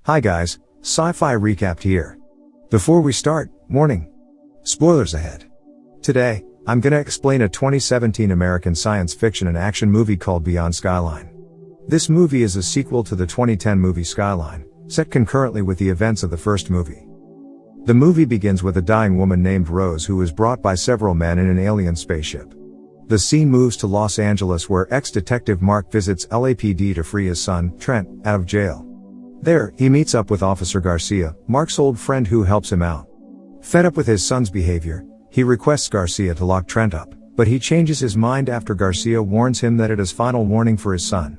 Hi guys, Sci-Fi Recapped here. Before we start, warning. Spoilers ahead. Today, I'm gonna explain a 2017 American science fiction and action movie called Beyond Skyline. This movie is a sequel to the 2010 movie Skyline, set concurrently with the events of the first movie. The movie begins with a dying woman named Rose who is brought by several men in an alien spaceship. The scene moves to Los Angeles where ex-detective Mark visits LAPD to free his son, Trent, out of jail. There, he meets up with Officer Garcia, Mark's old friend who helps him out. Fed up with his son's behavior, he requests Garcia to lock Trent up, but he changes his mind after Garcia warns him that it is final warning for his son.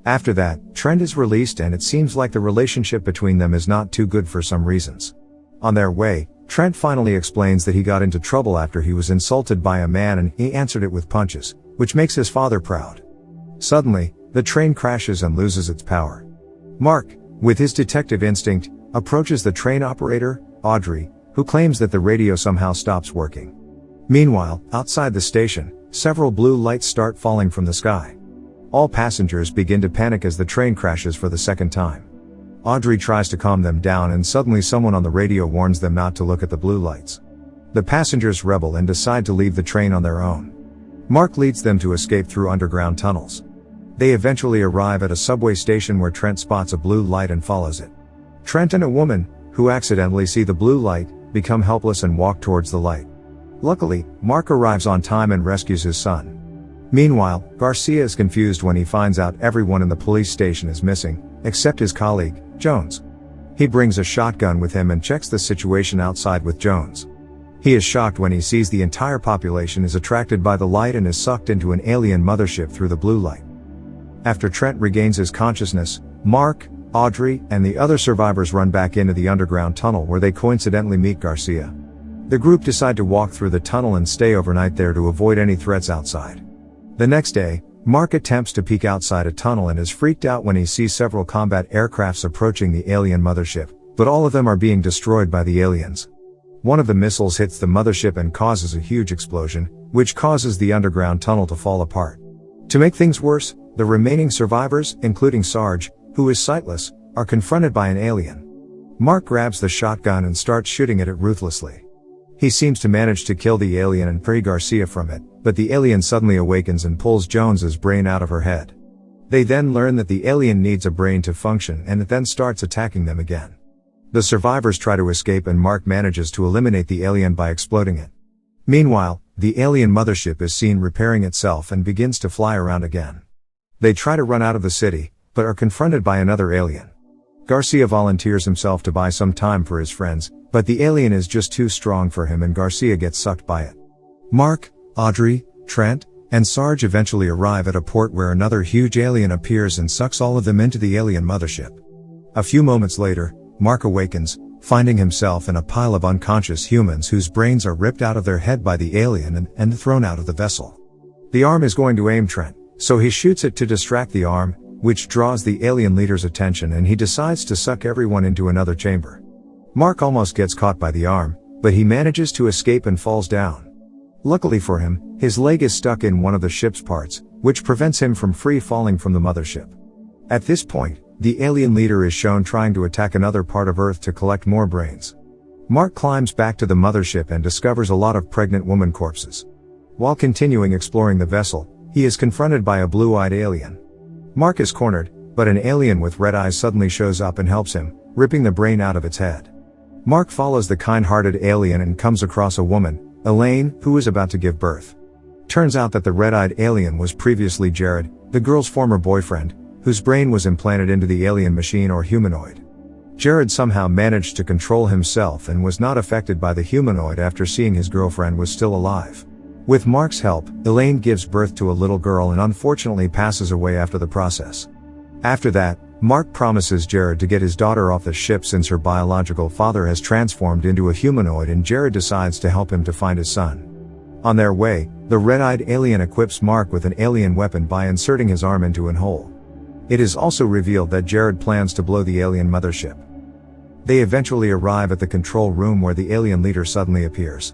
After that, Trent is released and it seems like the relationship between them is not too good for some reasons. On their way, Trent finally explains that he got into trouble after he was insulted by a man and he answered it with punches, which makes his father proud. Suddenly, the train crashes and loses its power. Mark, with his detective instinct, approaches the train operator, Audrey, who claims that the radio somehow stops working. Meanwhile, outside the station, several blue lights start falling from the sky. All passengers begin to panic as the train crashes for the second time. Audrey tries to calm them down and suddenly someone on the radio warns them not to look at the blue lights. The passengers rebel and decide to leave the train on their own. Mark leads them to escape through underground tunnels. They eventually arrive at a subway station where Trent spots a blue light and follows it. Trent and a woman, who accidentally see the blue light, become helpless and walk towards the light. Luckily, Mark arrives on time and rescues his son. Meanwhile, Garcia is confused when he finds out everyone in the police station is missing, except his colleague, Jones. He brings a shotgun with him and checks the situation outside with Jones. He is shocked when he sees the entire population is attracted by the light and is sucked into an alien mothership through the blue light. After Trent regains his consciousness, Mark, Audrey, and the other survivors run back into the underground tunnel where they coincidentally meet Garcia. The group decide to walk through the tunnel and stay overnight there to avoid any threats outside. The next day, Mark attempts to peek outside a tunnel and is freaked out when he sees several combat aircrafts approaching the alien mothership, but all of them are being destroyed by the aliens. One of the missiles hits the mothership and causes a huge explosion, which causes the underground tunnel to fall apart. To make things worse, the remaining survivors, including Sarge, who is sightless, are confronted by an alien. Mark grabs the shotgun and starts shooting at it ruthlessly. He seems to manage to kill the alien and free Garcia from it, but the alien suddenly awakens and pulls Jones's brain out of her head. They then learn that the alien needs a brain to function and it then starts attacking them again. The survivors try to escape and Mark manages to eliminate the alien by exploding it. Meanwhile, the alien mothership is seen repairing itself and begins to fly around again. They try to run out of the city, but are confronted by another alien. Garcia volunteers himself to buy some time for his friends, but the alien is just too strong for him and Garcia gets sucked by it. Mark, Audrey, Trent, and Sarge eventually arrive at a port where another huge alien appears and sucks all of them into the alien mothership. A few moments later, Mark awakens, finding himself in a pile of unconscious humans whose brains are ripped out of their head by the alien and thrown out of the vessel. The arm is going to aim Trent, so he shoots it to distract the arm, which draws the alien leader's attention and he decides to suck everyone into another chamber. Mark almost gets caught by the arm, but he manages to escape and falls down. Luckily for him, his leg is stuck in one of the ship's parts, which prevents him from free falling from the mothership. At this point, the alien leader is shown trying to attack another part of Earth to collect more brains. Mark climbs back to the mothership and discovers a lot of pregnant woman corpses. While continuing exploring the vessel, he is confronted by a blue-eyed alien. Mark is cornered, but an alien with red eyes suddenly shows up and helps him, ripping the brain out of its head. Mark follows the kind-hearted alien and comes across a woman, Elaine, who is about to give birth. Turns out that the red-eyed alien was previously Jared, the girl's former boyfriend, whose brain was implanted into the alien machine or humanoid. Jared somehow managed to control himself and was not affected by the humanoid after seeing his girlfriend was still alive. With Mark's help, Elaine gives birth to a little girl and unfortunately passes away after the process. After that, Mark promises Jared to get his daughter off the ship since her biological father has transformed into a humanoid and Jared decides to help him to find his son. On their way, the red-eyed alien equips Mark with an alien weapon by inserting his arm into an hole. It is also revealed that Jared plans to blow the alien mothership. They eventually arrive at the control room where the alien leader suddenly appears.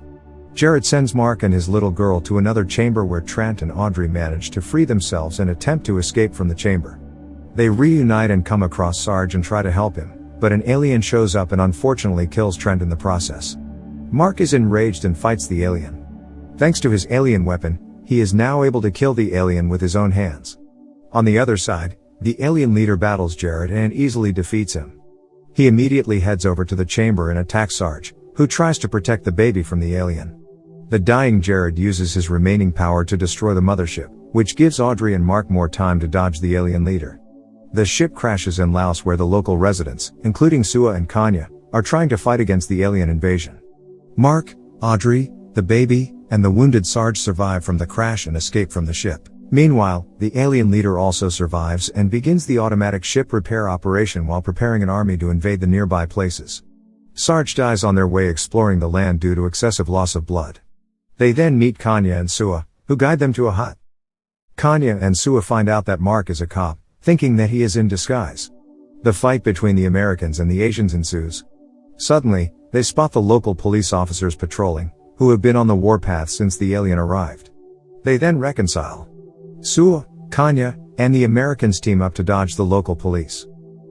Jared sends Mark and his little girl to another chamber where Trent and Audrey manage to free themselves and attempt to escape from the chamber. They reunite and come across Sarge and try to help him, but an alien shows up and unfortunately kills Trent in the process. Mark is enraged and fights the alien. Thanks to his alien weapon, he is now able to kill the alien with his own hands. On the other side, the alien leader battles Jared and easily defeats him. He immediately heads over to the chamber and attacks Sarge, who tries to protect the baby from the alien. The dying Jared uses his remaining power to destroy the mothership, which gives Audrey and Mark more time to dodge the alien leader. The ship crashes in Laos where the local residents, including Sua and Kanya, are trying to fight against the alien invasion. Mark, Audrey, the baby, and the wounded Sarge survive from the crash and escape from the ship. Meanwhile, the alien leader also survives and begins the automatic ship repair operation while preparing an army to invade the nearby places. Sarge dies on their way exploring the land due to excessive loss of blood. They then meet Kanya and Sua, who guide them to a hut. Kanya and Sua find out that Mark is a cop, thinking that he is in disguise. The fight between the Americans and the Asians ensues. Suddenly, they spot the local police officers patrolling, who have been on the warpath since the alien arrived. They then reconcile. Sua, Kanya, and the Americans team up to dodge the local police.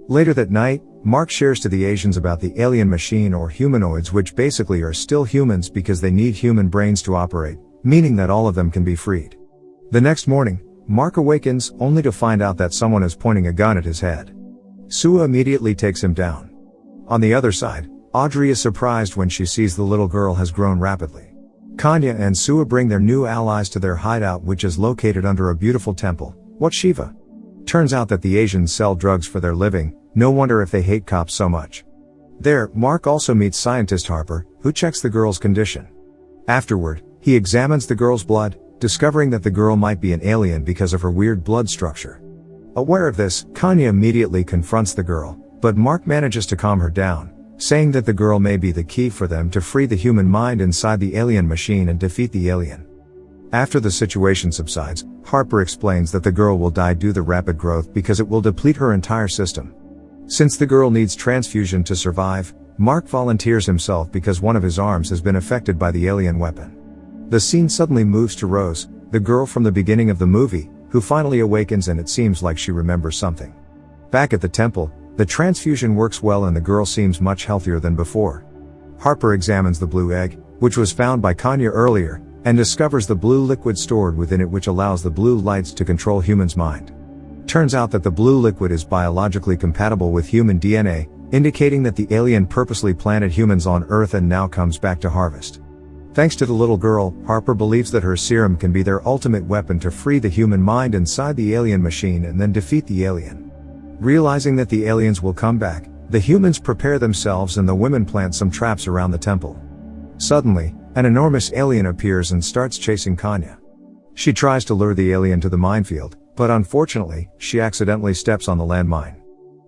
Later that night, Mark shares to the Asians about the alien machine or humanoids, which basically are still humans because they need human brains to operate, meaning that all of them can be freed. The next morning, Mark awakens only to find out that someone is pointing a gun at his head. Sua immediately takes him down. On the other side, Audrey is surprised when she sees the little girl has grown rapidly. Kanya and Sua bring their new allies to their hideout, which is located under a beautiful temple, Wat Shiva. Turns out that the Asians sell drugs for their living, no wonder if they hate cops so much. There, Mark also meets scientist Harper, who checks the girl's condition. Afterward, he examines the girl's blood, discovering that the girl might be an alien because of her weird blood structure. Aware of this, Kanya immediately confronts the girl, but Mark manages to calm her down, saying that the girl may be the key for them to free the human mind inside the alien machine and defeat the alien. After the situation subsides, Harper explains that the girl will die due to rapid growth because it will deplete her entire system. Since the girl needs transfusion to survive, Mark volunteers himself because one of his arms has been affected by the alien weapon. The scene suddenly moves to Rose, the girl from the beginning of the movie, who finally awakens and it seems like she remembers something. Back at the temple, the transfusion works well and the girl seems much healthier than before. Harper examines the blue egg, which was found by Kanya earlier, and discovers the blue liquid stored within it which allows the blue lights to control humans' mind. Turns out that the blue liquid is biologically compatible with human DNA, indicating that the alien purposely planted humans on Earth and now comes back to harvest. Thanks to the little girl, Harper believes that her serum can be their ultimate weapon to free the human mind inside the alien machine and then defeat the alien. Realizing that the aliens will come back, the humans prepare themselves and the women plant some traps around the temple. Suddenly, an enormous alien appears and starts chasing Kanya. She tries to lure the alien to the minefield, but unfortunately, she accidentally steps on the landmine.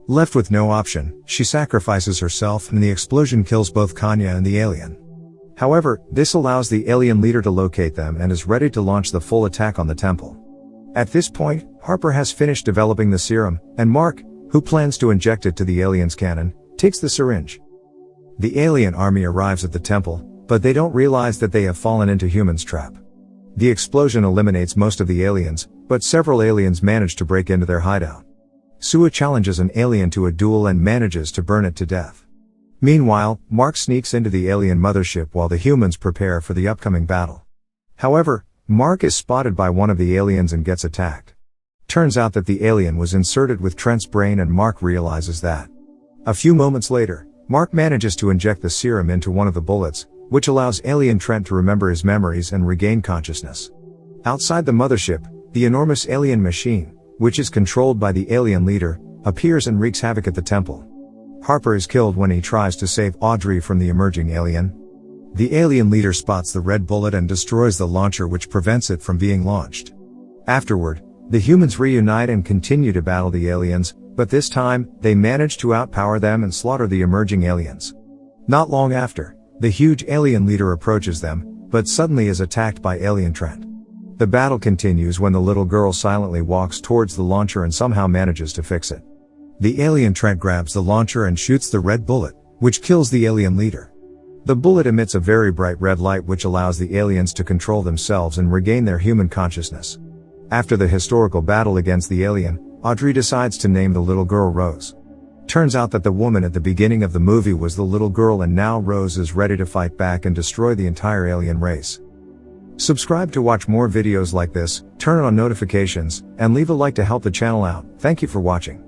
Left with no option, she sacrifices herself and the explosion kills both Kanya and the alien. However, this allows the alien leader to locate them and is ready to launch the full attack on the temple. At this point, Harper has finished developing the serum, and Mark, who plans to inject it to the alien's cannon, takes the syringe. The alien army arrives at the temple, but they don't realize that they have fallen into humans' trap. The explosion eliminates most of the aliens, but several aliens manage to break into their hideout. Sua challenges an alien to a duel and manages to burn it to death. Meanwhile, Mark sneaks into the alien mothership while the humans prepare for the upcoming battle. However, Mark is spotted by one of the aliens and gets attacked. Turns out that the alien was inserted with Trent's brain and Mark realizes that. A few moments later, Mark manages to inject the serum into one of the bullets, which allows alien Trent to remember his memories and regain consciousness. Outside the mothership, the enormous alien machine, which is controlled by the alien leader, appears and wreaks havoc at the temple. Harper is killed when he tries to save Audrey from the emerging alien. The alien leader spots the red bullet and destroys the launcher, which prevents it from being launched. Afterward, the humans reunite and continue to battle the aliens, but this time, they manage to outpower them and slaughter the emerging aliens. Not long after, the huge alien leader approaches them, but suddenly is attacked by alien Trent. The battle continues when the little girl silently walks towards the launcher and somehow manages to fix it. The alien Trent grabs the launcher and shoots the red bullet, which kills the alien leader. The bullet emits a very bright red light which allows the aliens to control themselves and regain their human consciousness. After the historical battle against the alien, Audrey decides to name the little girl Rose. Turns out that the woman at the beginning of the movie was the little girl, and now Rose is ready to fight back and destroy the entire alien race. Subscribe to watch more videos like this, turn on notifications, and leave a like to help the channel out. Thank you for watching.